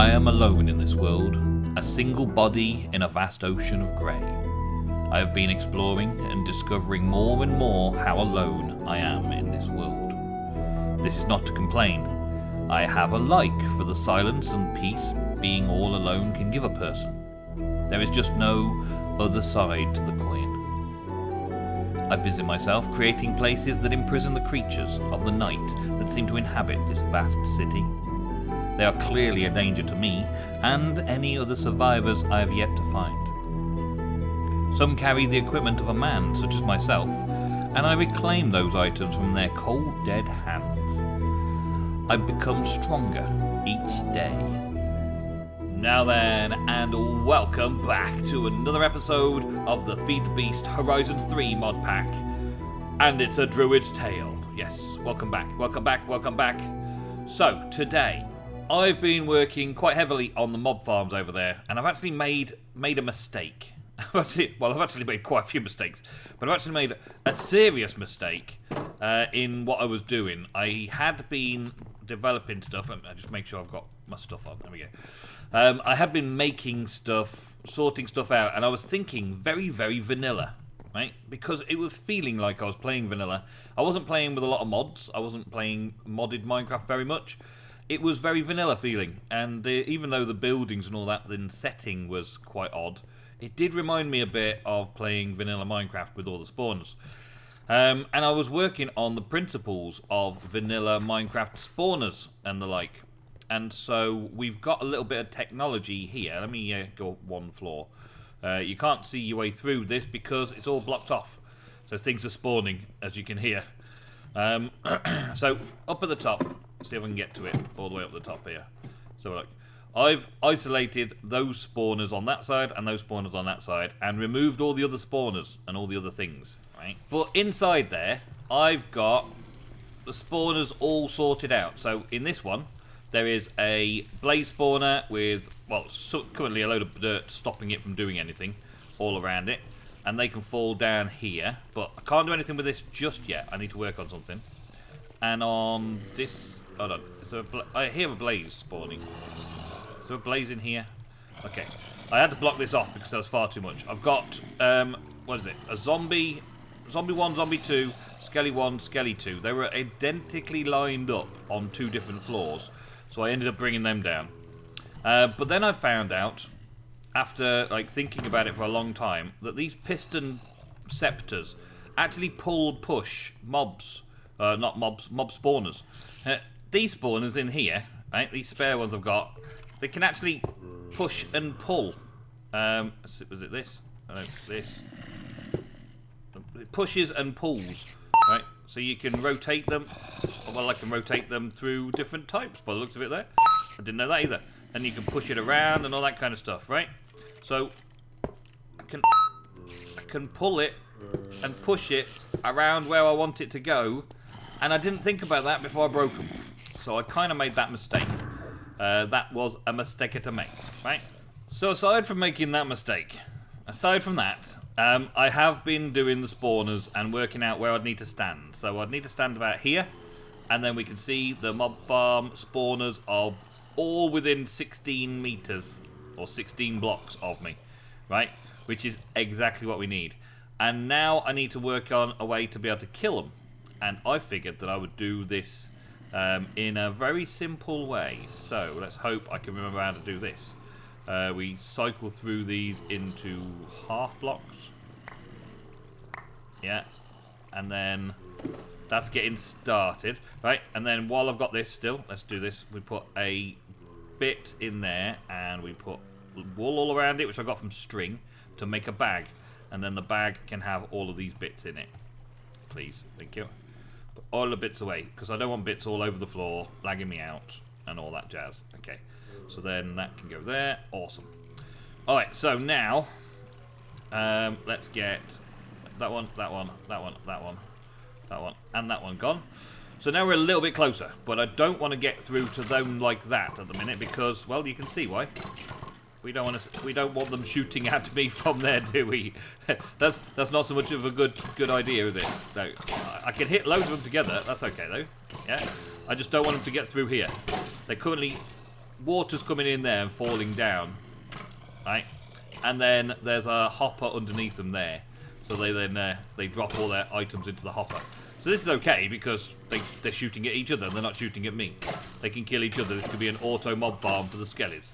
I am alone in this world, a single body in a vast ocean of grey. I have been exploring and discovering more and more how alone I am in this world. This is not to complain. I have a like for the silence and peace being all alone can give a person. There is just no other side to the coin. I busy myself creating places that imprison the creatures of the night that seem to inhabit this vast city. They are clearly a danger to me and any other survivors I have yet to find. Some carry the equipment of a man, such as myself, and I reclaim those items from their cold, dead hands. I become stronger each day. Now then, and welcome back to another episode of the Feed the Beast Horizons 3 mod pack. And it's a Druid's Tale. Yes, welcome back, welcome back, welcome back. So, today, I've been working quite heavily on the mob farms over there, and I've actually made a mistake. I've actually made quite a few mistakes, but I've actually made a serious mistake in what I was doing. I had been developing stuff. Let me just make sure I've got my stuff on. There we go. I had been making stuff, sorting stuff out, and I was thinking very, very vanilla, right? Because it was feeling like I was playing vanilla. I wasn't playing with a lot of mods. I wasn't playing modded Minecraft very much. It was very vanilla feeling, and even though the buildings and all that, the setting was quite odd, it did remind me a bit of playing vanilla Minecraft with all the spawners. And I was working on the principles of vanilla Minecraft spawners and the like. And so we've got a little bit of technology here. Let me go one floor. You can't see your way through this because it's all blocked off. So things are spawning, as you can hear. So up at the top, see if I can get to it all the way up the top here. So look, I've isolated those spawners on that side and those spawners on that side and removed all the other spawners and all the other things, right? But inside there, I've got the spawners all sorted out. So in this one, there is a blaze spawner with, well, currently a load of dirt stopping it from doing anything all around it. And they can fall down here, but I can't do anything with this just yet. I need to work on something. And on this, hold on, I hear a blaze spawning. Is there a blaze in here? Okay, I had to block this off because that was far too much. I've got, what is it? A zombie 1, zombie 2, skelly 1, skelly 2. They were identically lined up on 2 different floors, so I ended up bringing them down. But then I found out, after like thinking about it for a long time, that these piston scepters actually push mobs, not mobs, mob spawners. These spawners in here, right? These spare ones I've got, they can actually push and pull. Was it this? No, this. It pushes and pulls, right? So you can rotate them. Well, I can rotate them through different types by the looks of it there. I didn't know that either. And you can push it around and all that kind of stuff, right? So I can pull it and push it around where I want it to go, and I didn't think about that before I broke them. So I kind of made that mistake. That was a mistake to make, right? So aside from making that mistake, aside from that, I have been doing the spawners and working out where I'd need to stand. So I'd need to stand about here, and then we can see the mob farm spawners are all within 16 meters or 16 blocks of me, right? Which is exactly what we need. And now I need to work on a way to be able to kill them. And I figured that I would do this in a very simple way. So let's hope I can remember how to do this. We cycle through these into half blocks. Yeah. And then that's getting started, right? And then while I've got this still, let's do this. We put a bit in there and we put wool all around it, which I got from string, to make a bag. And then the bag can have all of these bits in it. Please, thank you. Put all the bits away, because I don't want bits all over the floor, lagging me out, and all that jazz. Okay, so then that can go there. Awesome. Alright, so now, let's get that one, that one, that one, that one, that one, and that one gone. So now we're a little bit closer, but I don't want to get through to them like that at the minute because, well, you can see why. We don't want them shooting at me from there, do we? That's not so much of a good idea, is it? So I can hit loads of them together. That's okay though. Yeah. I just don't want them to get through here. They're currently water's coming in there and falling down, right? And then there's a hopper underneath them there. So they drop all their items into the hopper. So this is okay because they're shooting at each other and they're not shooting at me. They can kill each other. This could be an auto mob farm for the skellies.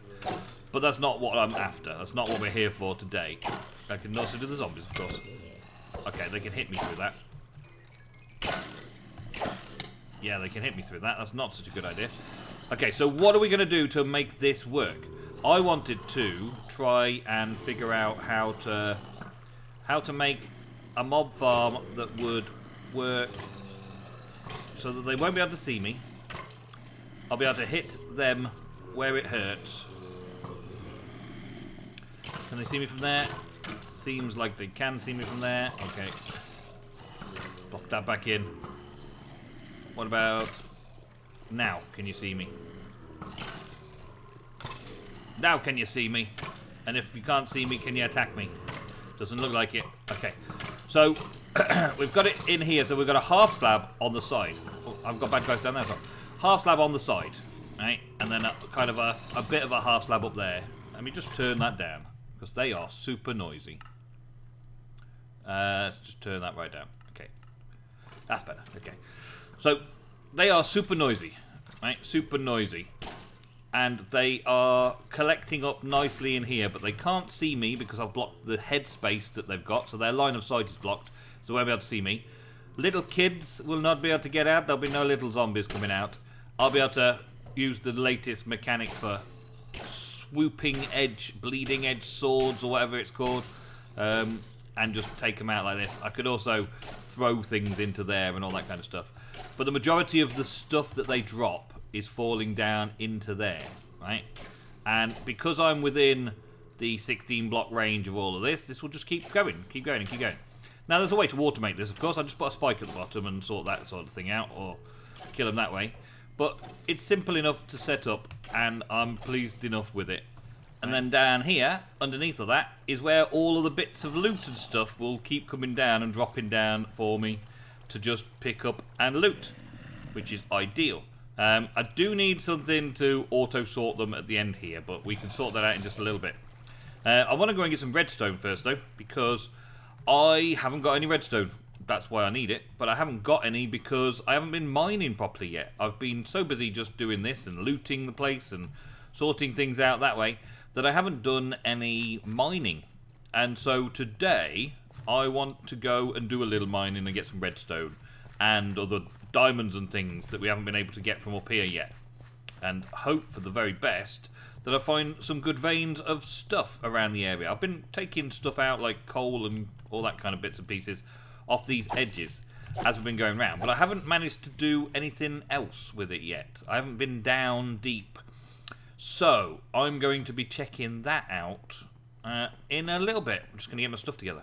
But that's not what I'm after. That's not what we're here for today. I can also do the zombies, of course. Okay, they can hit me through that. Yeah, they can hit me through that. That's not such a good idea. Okay, so what are we going to do to make this work? I wanted to try and figure out how to make a mob farm that would work so that they won't be able to see me. I'll be able to hit them where it hurts. Can they see me from there? Seems like they can see me from there. Okay. Pop that back in. What about now? Can you see me? Now can you see me? And if you can't see me, can you attack me? Doesn't look like it. Okay. So, we've got it in here. So we've got a half slab on the side. Oh, I've got bad guys down there. So half slab on the side. Right? And then kind of a bit of a half slab up there. Let me just turn that down. Because they are super noisy. Let's just turn that right down. Okay. That's better. Okay. So, they are super noisy. Right? Super noisy. And they are collecting up nicely in here, but they can't see me because I've blocked the headspace that they've got, so their line of sight is blocked, so they won't be able to see me. Little kids will not be able to get out. There'll be no little zombies coming out. I'll be able to use the latest mechanic for swooping edge, bleeding edge swords, or whatever it's called, and just take them out like this. I could also throw things into there and all that kind of stuff. But the majority of the stuff that they drop is falling down into there, right? And because I'm within the 16 block range of all of this, this will just keep going, keep going, and keep going. Now, there's a way to automate this, of course. I just put a spike at the bottom and sort that sort of thing out, or kill them that way. But it's simple enough to set up, and I'm pleased enough with it. And then down here, underneath of that, is where all of the bits of loot and stuff will keep coming down and dropping down for me to just pick up and loot, which is ideal. I do need something to auto-sort them at the end here, but we can sort that out in just a little bit. I want to go and get some redstone first, though, because I haven't got any redstone. That's why I need it, but I haven't got any because I haven't been mining properly yet. I've been so busy just doing this and looting the place and sorting things out that way that I haven't done any mining. And so today, I want to go and do a little mining and get some redstone and other diamonds and things that we haven't been able to get from up here yet, and hope for the very best that I find some good veins of stuff around the area. I've been taking stuff out like coal and all that kind of bits and pieces off these edges as we've been going around, but I haven't managed to do anything else with it yet. I haven't been down deep, so I'm going to be checking that out in a little bit. I'm just going to get my stuff together.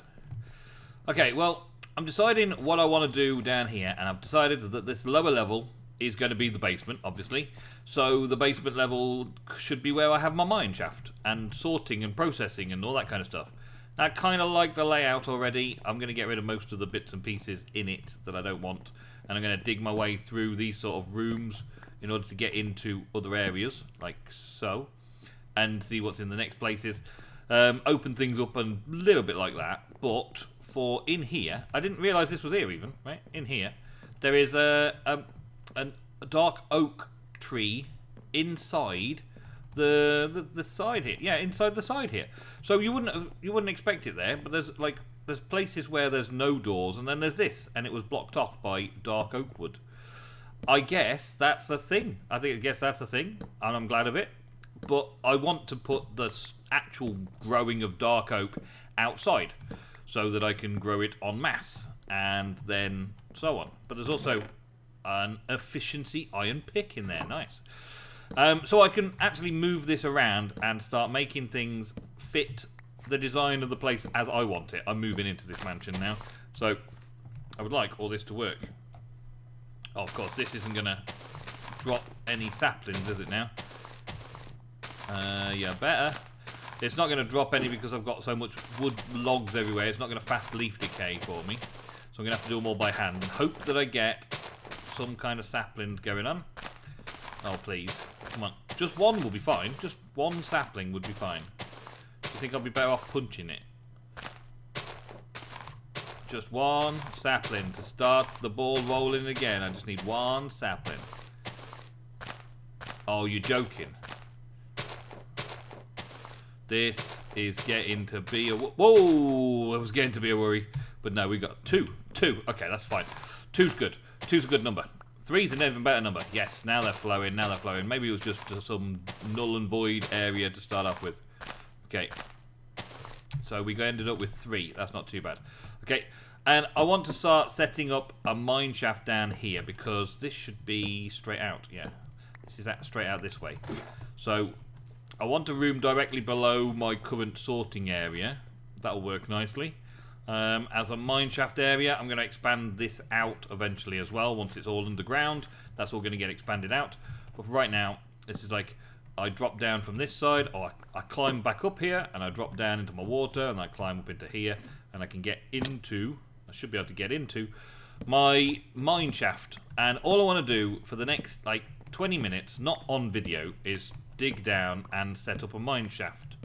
Okay, well, I'm deciding what I want to do down here, and I've decided that this lower level is going to be the basement, obviously. So the basement level should be where I have my mine shaft, and sorting and processing and all that kind of stuff. I kind of like the layout already. I'm going to get rid of most of the bits and pieces in it that I don't want, and I'm going to dig my way through these sort of rooms in order to get into other areas, like so, and see what's in the next places. Open things up a little bit like that, but for in here, I didn't realise this was here even, right? In here, there is a dark oak tree inside the side here. Yeah, inside the side here. So you wouldn't expect it there, but there's places where there's no doors, and then there's this, and it was blocked off by dark oak wood. I guess that's a thing. I guess that's a thing, and I'm glad of it. But I want to put the actual growing of dark oak outside, so that I can grow it en masse, and then so on. But there's also an efficiency iron pick in there. Nice. So I can actually move this around and start making things fit the design of the place as I want it. I'm moving into this mansion now, so I would like all this to work. Oh, of course, this isn't going to drop any saplings, is it now? Yeah, better. It's not going to drop any because I've got so much wood logs everywhere. It's not going to fast leaf decay for me. So I'm going to have to do them all by hand and hope that I get some kind of saplings going on. Oh, please. Come on. Just one will be fine. Just one sapling would be fine. Do you think I'll be better off punching it? Just one sapling to start the ball rolling again. I just need one sapling. Oh, you're joking. This is getting to be a... Whoa! It was getting to be a worry. But no, we got two. Two. Okay, that's fine. Two's good. Two's a good number. Three's an even better number. Yes, now they're flowing. Now they're flowing. Maybe it was just some null and void area to start off with. Okay. So we ended up with 3. That's not too bad. Okay. And I want to start setting up a mine shaft down here because this should be straight out. Yeah. This is straight out this way. So I want a room directly below my current sorting area. That'll work nicely. As a mine shaft area, I'm going to expand this out eventually as well. Once it's all underground, that's all going to get expanded out. But for right now, this is like I drop down from this side, or I climb back up here, and I drop down into my water, and I climb up into here, and I can get into, I should be able to get into my mine shaft. And all I want to do for the next like 20 minutes, not on video, is dig down and set up a mine shaft.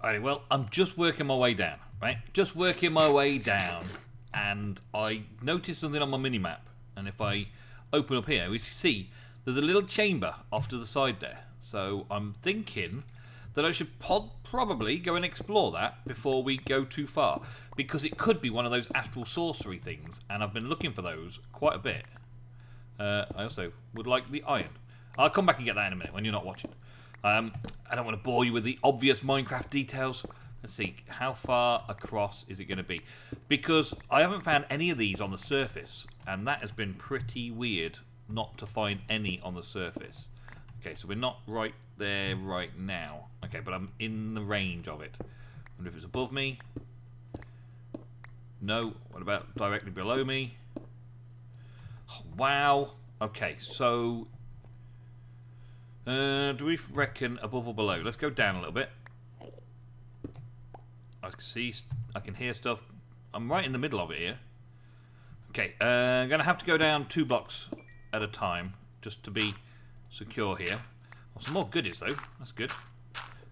Alright, well, I'm just working my way down, right? Just working my way down, and I noticed something on my minimap. And if I open up here, we see there's a little chamber off to the side there. So I'm thinking that I should probably go and explore that before we go too far, because it could be one of those astral sorcery things, and I've been looking for those quite a bit. I also would like the iron. I'll come back and get that in a minute when you're not watching. I don't want to bore you with the obvious Minecraft details. Let's see, how far across is it going to be? Because I haven't found any of these on the surface, and that has been pretty weird not to find any on the surface. Okay, so we're not right there right now. Okay, but I'm in the range of it. I wonder if it's above me. No. What about directly below me? Oh, wow. Okay, so... do we reckon above or below? Let's go down a little bit. I can see, I can hear stuff. I'm right in the middle of it here. Okay, I'm going to have to go down 2 blocks at a time just to be secure here. Oh, some more goodies though. That's good.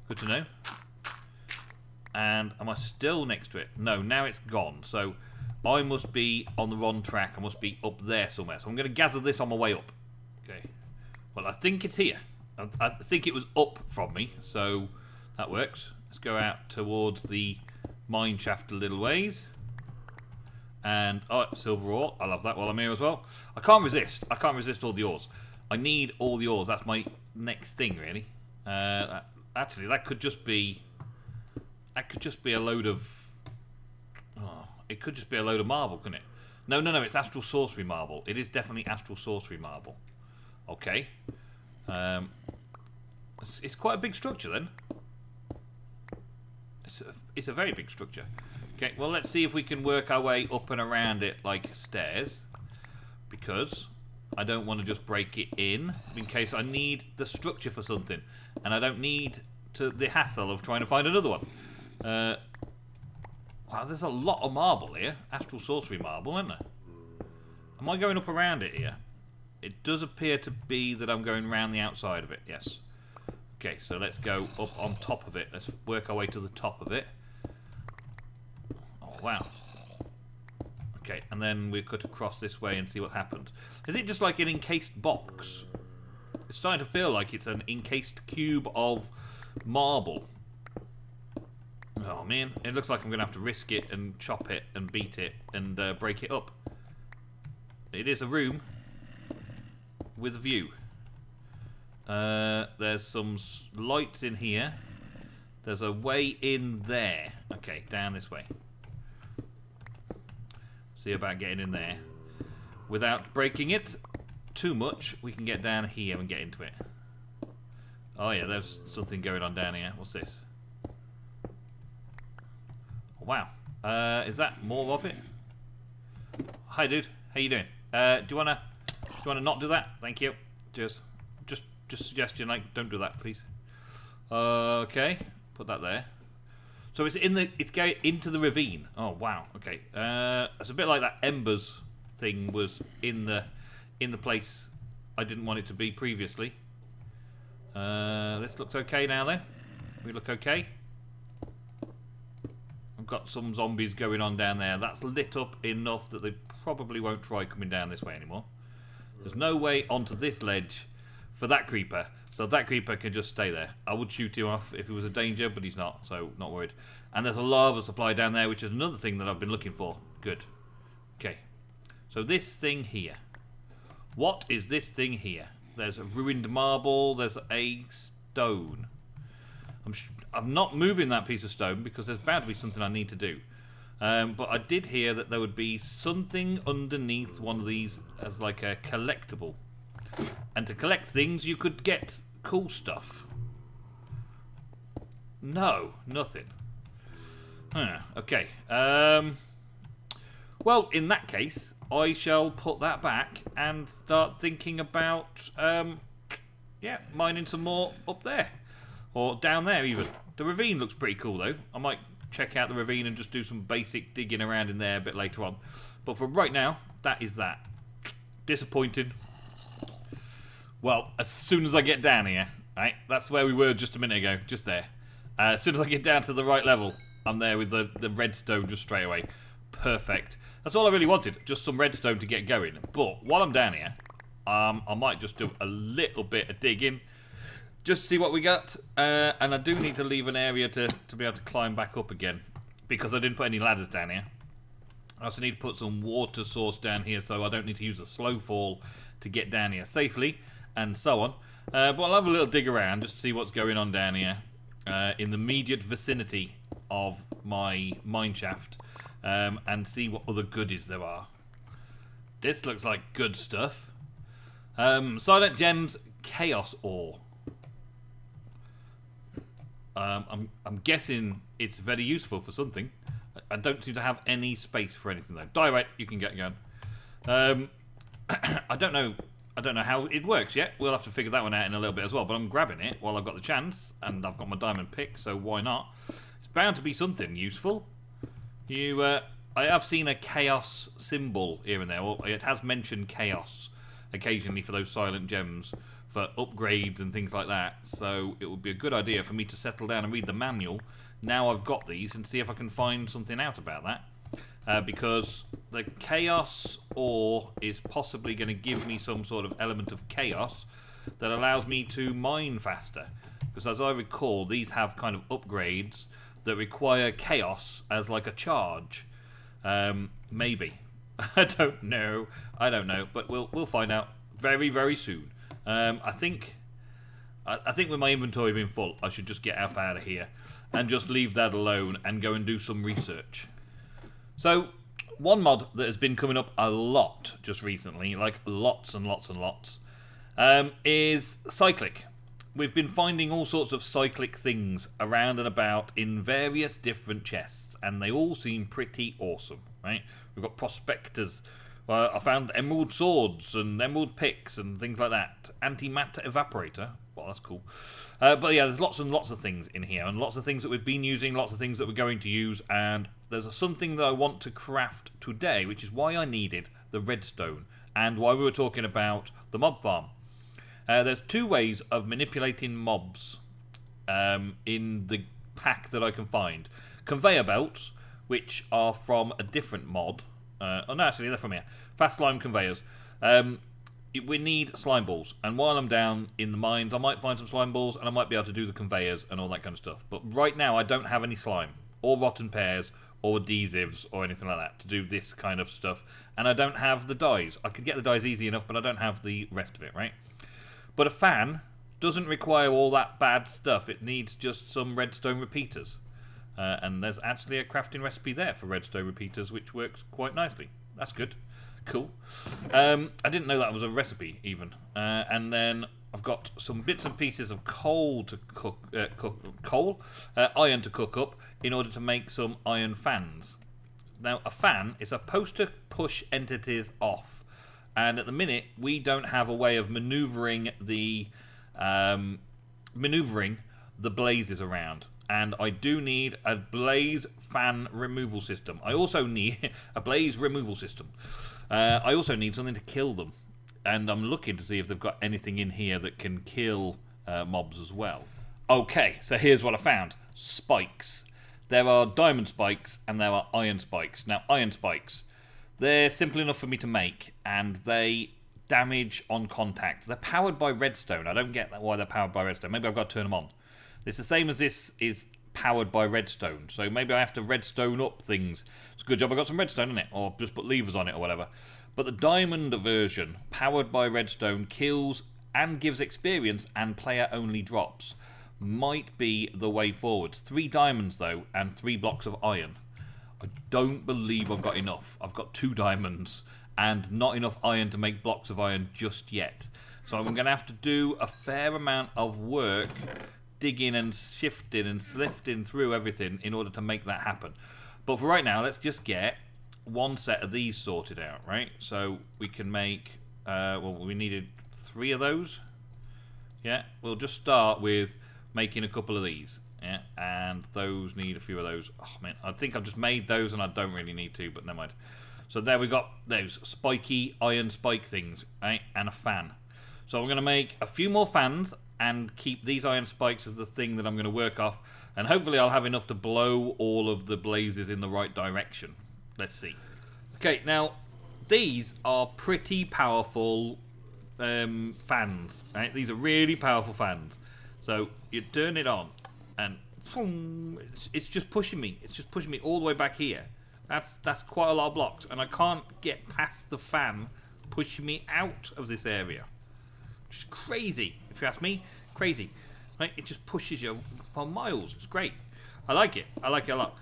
Good to know. And am I still next to it? No, now it's gone. So I must be on the wrong track. I must be up there somewhere. So I'm going to gather this on my way up. Okay. Well, I think it's here. I think it was up from me, so that works. Let's go out towards the mine shaft a little ways. And, oh, silver ore. I love that while I'm here as well. I can't resist. I can't resist all the ores. I need all the ores. That's my next thing, really. Actually, that could just be... That could just be a load of... Oh, it could just be a load of marble, couldn't it? No, it's astral sorcery marble. It is definitely astral sorcery marble. Okay. It's quite a big structure then. It's a very big structure. Okay, well let's see if we can work our way up and around it like stairs, because I don't want to just break it in case I need the structure for something, and I don't need the hassle of trying to find another one. Wow, there's a lot of marble here. Astral sorcery marble, isn't there? Am I going up around it here? It does appear to be that I'm going around the outside of it, yes. Okay, so let's go up on top of it. Let's work our way to the top of it. Oh, wow. Okay, and then we cut across this way and see what happened. Is it just like an encased box? It's starting to feel like it's an encased cube of marble. Oh, man. It looks like I'm going to have to risk it and chop it and beat it and break it up. It is a room with a view. There's some lights in here. There's a way in there. Okay, down this way. See about getting in there. Without breaking it too much, we can get down here and get into it. Oh yeah, there's something going on down here. What's this? Oh, wow. Is that more of it? Hi dude, how you doing? Do you wanna not do that? Thank you. Just suggestion, like, don't do that, please. Okay, put that there. So it's going into the ravine. Oh wow. Okay. It's a bit like that embers thing was in the place I didn't want it to be previously. This looks okay now then. We look okay. I've got some zombies going on down there. That's lit up enough that they probably won't try coming down this way anymore. There's no way onto this ledge for that creeper. So that creeper can just stay there. I would shoot him off if he was a danger, but he's not, so not worried. And there's a lava supply down there, which is another thing that I've been looking for. Good. Okay. So this thing here. What is this thing here? There's a ruined marble. There's a stone. I'm not moving that piece of stone because there's bound to be something I need to do. But I did hear that there would be something underneath one of these as like a collectible. And to collect things, you could get cool stuff. No, nothing. Okay. Well, in that case, I shall put that back and start thinking about, yeah, mining some more up there. Or down there, even. The ravine looks pretty cool, though. I might check out the ravine and just do some basic digging around in there a bit later on. But for right now, that is that. Disappointing. Well, as soon as I get down here, right, that's where we were just a minute ago, just there. As soon as I get down to the right level, I'm there with the redstone just straight away. Perfect. That's all I really wanted, just some redstone to get going. But while I'm down here, I might just do a little bit of digging, just to see what we got. And I do need to leave an area to be able to climb back up again, because I didn't put any ladders down here. I also need to put some water source down here so I don't need to use a slow fall to get down here safely, and so on. But I'll have a little dig around just to see what's going on down here in the immediate vicinity of my mine shaft, and see what other goodies there are. This looks like good stuff. Silent Gems Chaos Ore. I'm guessing it's very useful for something. I don't seem to have any space for anything though. Direct, you can get going. I don't know how it works yet. We'll have to figure that one out in a little bit as well. But I'm grabbing it while I've got the chance, and I've got my diamond pick, so why not? It's bound to be something useful. I have seen a chaos symbol here and there. Or it has mentioned chaos occasionally for those silent gems for upgrades and things like that. So it would be a good idea for me to settle down and read the manual now I've got these and see if I can find something out about that. Because the chaos ore is possibly going to give me some sort of element of chaos that allows me to mine faster. Because as I recall, these have kind of upgrades that require chaos as like a charge. Maybe. I don't know. But we'll find out very, very soon. I think with my inventory being full, I should just get up out of here and just leave that alone and go and do some research. So, one mod that has been coming up a lot just recently, like lots and lots and lots, is cyclic. We've been finding all sorts of cyclic things around and about in various different chests, and they all seem pretty awesome, right? We've got prospectors. I found emerald swords and emerald picks and things like that. Antimatter evaporator. Well, that's cool. But yeah, there's lots and lots of things in here, and lots of things that we've been using, lots of things that we're going to use, and there's something that I want to craft today, which is why I needed the redstone, and why we were talking about the mob farm. There's two ways of manipulating mobs in the pack that I can find. Conveyor belts, which are from a different mod. Oh no, actually they're from here. Fast slime conveyors. We need slime balls, and while I'm down in the mines I might find some slime balls and I might be able to do the conveyors and all that kind of stuff. But right now I don't have any slime or rotten pears or adhesives or anything like that to do this kind of stuff, and I don't have the dyes. I could get the dyes easy enough, but I don't have the rest of it, right? But a fan doesn't require all that bad stuff. It needs just some redstone repeaters. And there's actually a crafting recipe there for redstone repeaters, which works quite nicely. That's good. Cool. I didn't know that was a recipe, even. And then I've got some bits and pieces of coal to iron to cook up in order to make some iron fans. Now, a fan is supposed to push entities off. And at the minute, we don't have a way of maneuvering the blazes around. And I do need a blaze fan removal system. I also need a blaze removal system. I also need something to kill them. And I'm looking to see if they've got anything in here that can kill mobs as well. Okay, so here's what I found. Spikes. There are diamond spikes and there are iron spikes. Now, iron spikes, they're simple enough for me to make, and they damage on contact. They're powered by redstone. I don't get why they're powered by redstone. Maybe I've got to turn them on. It's the same as this is powered by redstone. So maybe I have to redstone up things. It's a good job I got some redstone in it, or just put levers on it or whatever. But the diamond version, powered by redstone, kills and gives experience and player only drops. Might be the way forwards. 3 diamonds though, and 3 blocks of iron. I don't believe I've got enough. I've got 2 diamonds and not enough iron to make blocks of iron just yet. So I'm going to have to do a fair amount of work digging and shifting and sifting through everything in order to make that happen. But for right now, let's just get one set of these sorted out, right? So we can make, well, we needed 3 of those. Yeah, we'll just start with making a couple of these, yeah, and those need a few of those. Oh man, I think I've just made those and I don't really need to, but never mind. So there we got those spiky iron spike things, right, and a fan. So I'm going to make a few more fans and keep these iron spikes as the thing that I'm going to work off, and hopefully I'll have enough to blow all of the blazes in the right direction. Let's see. Okay, now these are pretty powerful fans, right? These are really powerful fans. So you turn it on, and boom, it's just pushing me. It's just pushing me all the way back here. That's quite a lot of blocks, and I can't get past the fan pushing me out of this area. Just crazy, if you ask me. Crazy. Right? It just pushes you for miles. It's great. I like it. I like it a lot.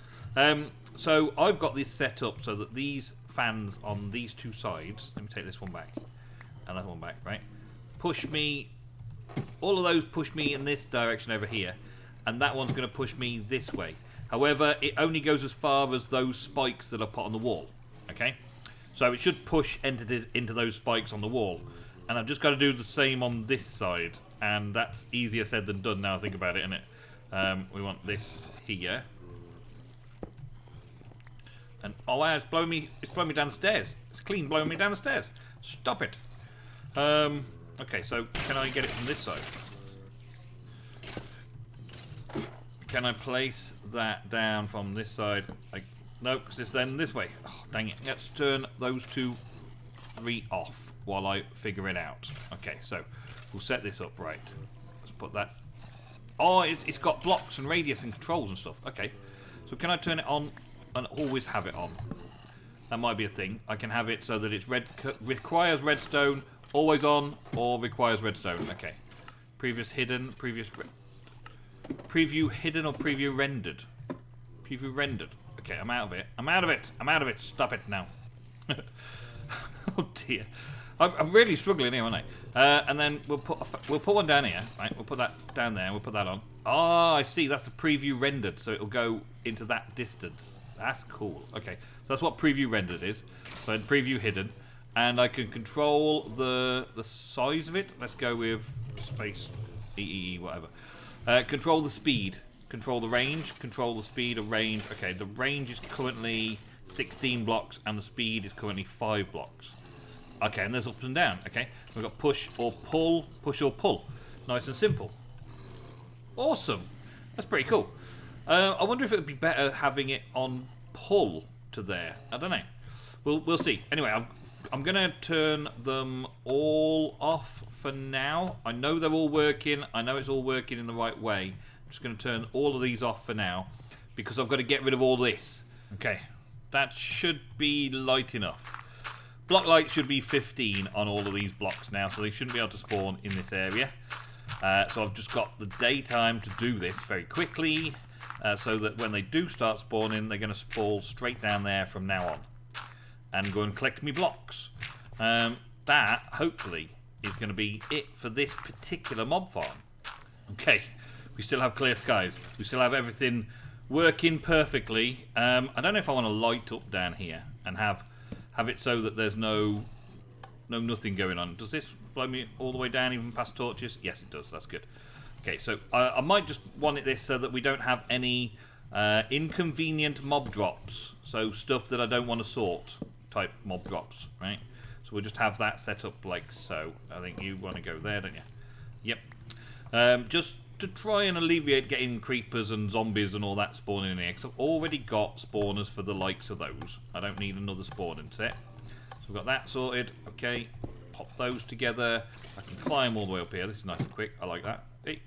So I've got this set up so that these fans on these 2 sides. Let me take this one back and that one back. Right? Push me. All of those push me in this direction over here, and that one's going to push me this way. However, it only goes as far as those spikes that are put on the wall. Okay, so it should push into those spikes on the wall, and I've just got to do the same on this side, and that's easier said than done now I think about it, isn't it? We want this here, and oh wow, it's blowing me down the stairs. It's clean blowing me down the stairs. Stop it. Okay, so can I get it from this side? Can I place that down from this side? No, because it's then this way. Oh, dang it. Let's turn those 2, 3 off while I figure it out. Okay, so we'll set this up right. Let's put that. Oh, it's got blocks and radius and controls and stuff. Okay, so can I turn it on and always have it on? That might be a thing. I can have it so that it's requires redstone, always on, or requires redstone. Okay. Preview hidden or preview rendered? Preview rendered. Okay, I'm out of it. I'm out of it. I'm out of it. Stop it now. Oh dear. I'm really struggling here, aren't I? And then we'll put one down here. Right, we'll put that down there. We'll put that on. Oh, I see. That's the preview rendered, so it'll go into that distance. That's cool. Okay, so that's what preview rendered is. So preview hidden. And I can control the size of it. Let's go with space, EEE, whatever. Control the speed, control the range, control the speed of range. Okay, the range is currently 16 blocks and the speed is currently 5 blocks. Okay, and there's up and down. Okay, we've got push or pull, push or pull. Nice and simple. Awesome. That's pretty cool. I wonder if it would be better having it on pull to there. I don't know. We'll see. Anyway, I'm going to turn them all off for now. I know they're all working. I know it's all working in the right way. I'm just going to turn all of these off for now because I've got to get rid of all this. Okay, that should be light enough. Block light should be 15 on all of these blocks now, so they shouldn't be able to spawn in this area. So I've just got the daytime to do this very quickly, so that when they do start spawning, they're going to fall straight down there from now on and go and collect me blocks. That, hopefully, is going to be it for this particular mob farm. Okay, we still have clear skies. We still have everything working perfectly. I don't know if I want to light up down here and have it so that there's nothing going on. Does this blow me all the way down even past torches? Yes, it does. That's good. Okay, so I might just want it this so that we don't have any inconvenient mob drops. So stuff that I don't want to sort type mob drops, right? So we'll just have that set up like so. I think you want to go there, don't you? Yep. Just to try and alleviate getting creepers and zombies and all that spawning in here, because I've already got spawners for the likes of those. I don't need another spawning set. So we've got that sorted. Okay, pop those together. I can climb all the way up here. This is nice and quick. I like that. Hey.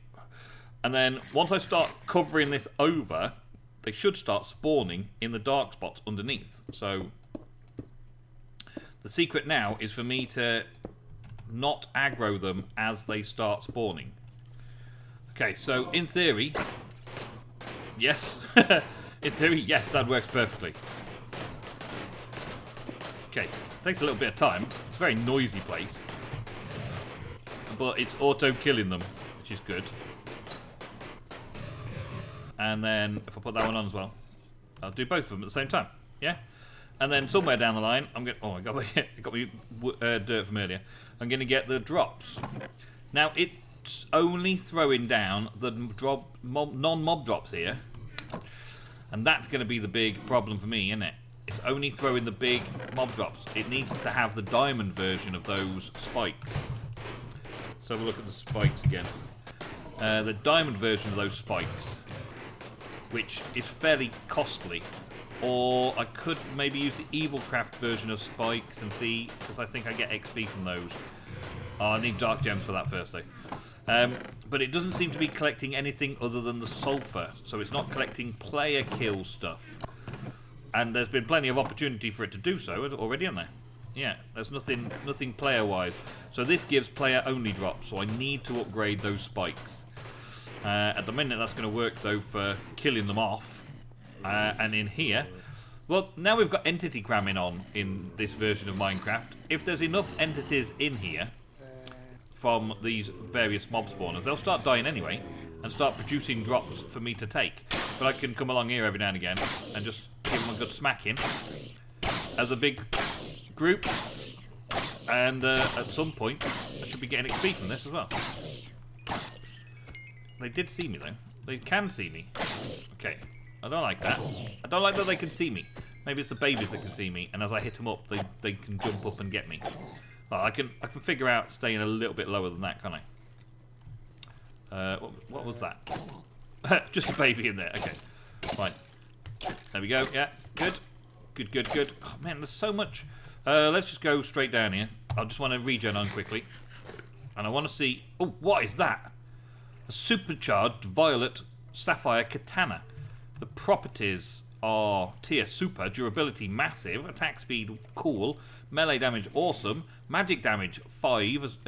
And then once I start covering this over, they should start spawning in the dark spots underneath. So the secret now is for me to not aggro them as they start spawning. Okay, so in theory, yes. In theory, yes, that works perfectly. Okay, takes a little bit of time. It's a very noisy place. But it's auto-killing them, which is good. And then, if I put that one on as well, I'll do both of them at the same time. Yeah? And then somewhere down the line, I'm going to... Oh, I got me dirt from earlier. I'm going to get the drops. Now, it's only throwing down the non-mob drops here. And that's going to be the big problem for me, isn't it? It's only throwing the big mob drops. It needs to have the diamond version of those spikes. Let's have a look at the spikes again. The diamond version of those spikes, which is fairly costly. Or I could maybe use the Evil Craft version of spikes and see, because I think I get XP from those. Oh, I need dark gems for that first though. But it doesn't seem to be collecting anything other than the sulfur, so it's not collecting player kill stuff. And there's been plenty of opportunity for it to do so already, isn't there? Yeah, there's nothing player-wise. So this gives player-only drops, so I need to upgrade those spikes. At the minute, that's going to work, though, for killing them off. And in here... Well, now we've got entity cramming on in this version of Minecraft. If there's enough entities in here from these various mob spawners, they'll start dying anyway and start producing drops for me to take. But I can come along here every now and again and just give them a good smacking as a big group. And at some point, I should be getting XP from this as well. They did see me, though. They can see me. Okay. I don't like that. I don't like that they can see me. Maybe it's the babies that can see me, and as I hit them up, they can jump up and get me. Well, I can figure out staying a little bit lower than that, can't I? What was that? Just a baby in there. Okay. Fine. There we go. Yeah. Good. Good, good, good. Oh, man, there's so much. Let's just go straight down here. I just want to regen on quickly. And I want to see... Oh, what is that? A supercharged violet sapphire katana. The properties are tier super, durability massive, attack speed cool, melee damage awesome, magic damage 5,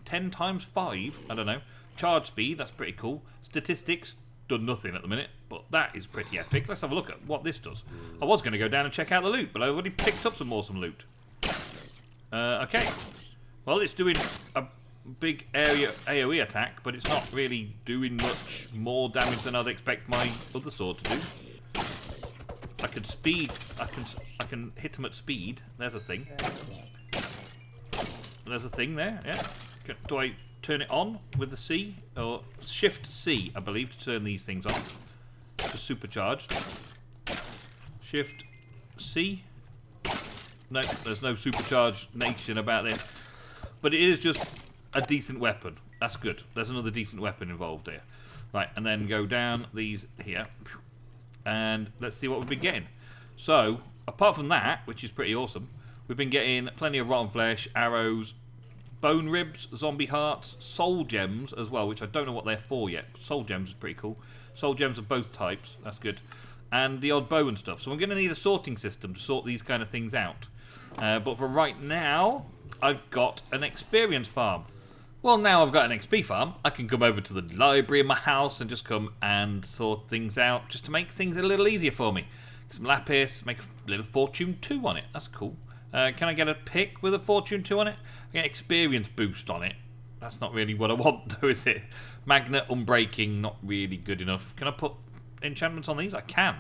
10 times 5, I don't know, charge speed, that's pretty cool, statistics, done nothing at the minute, but that is pretty epic. Let's have a look at what this does. I was going to go down and check out the loot, but I've already picked up some awesome loot. Okay, well it's doing a big area AoE attack, but it's not really doing much more damage than I'd expect my other sword to do. I can speed. I can hit them at speed. There's a thing. There's a thing there. Yeah. Do I turn it on with the C or Shift C? I believe to turn these things on. Just supercharged. Shift C. No, there's no supercharged nation about this, but it is just a decent weapon. That's good. There's another decent weapon involved here. Right, and then go down these here. And let's see what we've been getting. So, apart from that, which is pretty awesome, we've been getting plenty of rotten flesh, arrows, bone ribs, zombie hearts, soul gems as well, which I don't know what they're for yet. Soul gems is pretty cool. Soul gems of both types. That's good. And the odd bow and stuff. So I'm going to need a sorting system to sort these kind of things out. But for right now, I've got an experience farm. Well, now I've got an XP farm, I can come over to the library in my house and just come and sort things out just to make things a little easier for me. Get some lapis, make a little fortune 2 on it. That's cool. Can I get a pick with a fortune 2 on it? I get experience boost on it. That's not really what I want, though, is it? Magnet unbreaking, not really good enough. Can I put enchantments on these? I can.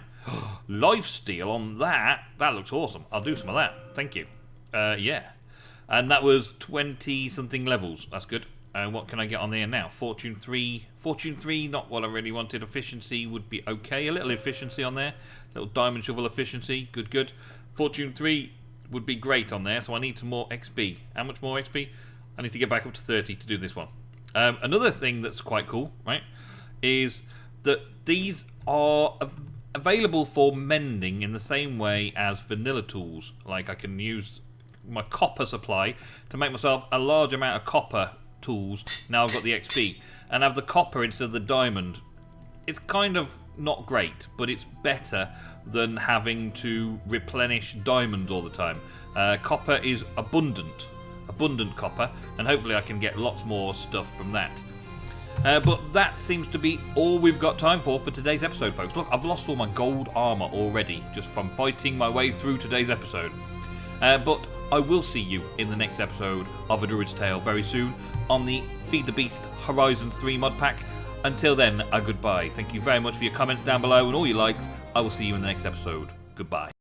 Lifesteal on that. That looks awesome. I'll do some of that. Thank you. Yeah. And that was 20-something levels. That's good. What can I get on there now? Fortune 3. Fortune 3, not what I really wanted. Efficiency would be okay. A little efficiency on there. Little diamond shovel efficiency. Good, good. Fortune 3 would be great on there, so I need some more XP. How much more XP? I need to get back up to 30 to do this one. Another thing that's quite cool, right, is that these are available for mending in the same way as vanilla tools. Like I can use my copper supply to make myself a large amount of copper tools. Now I've got the XP and have the copper instead of the diamond. It's kind of not great, but it's better than having to replenish diamonds all the time. Copper is abundant copper, and hopefully I can get lots more stuff from that. But that seems to be all we've got time for today's episode, folks. Look, I've lost all my gold armor already just from fighting my way through today's episode. But I will see you in the next episode of A Druid's Tale very soon on the Feed the Beast Horizons 3 mod pack. Until then, a goodbye. Thank you very much for your comments down below and all your likes. I will see you in the next episode. Goodbye.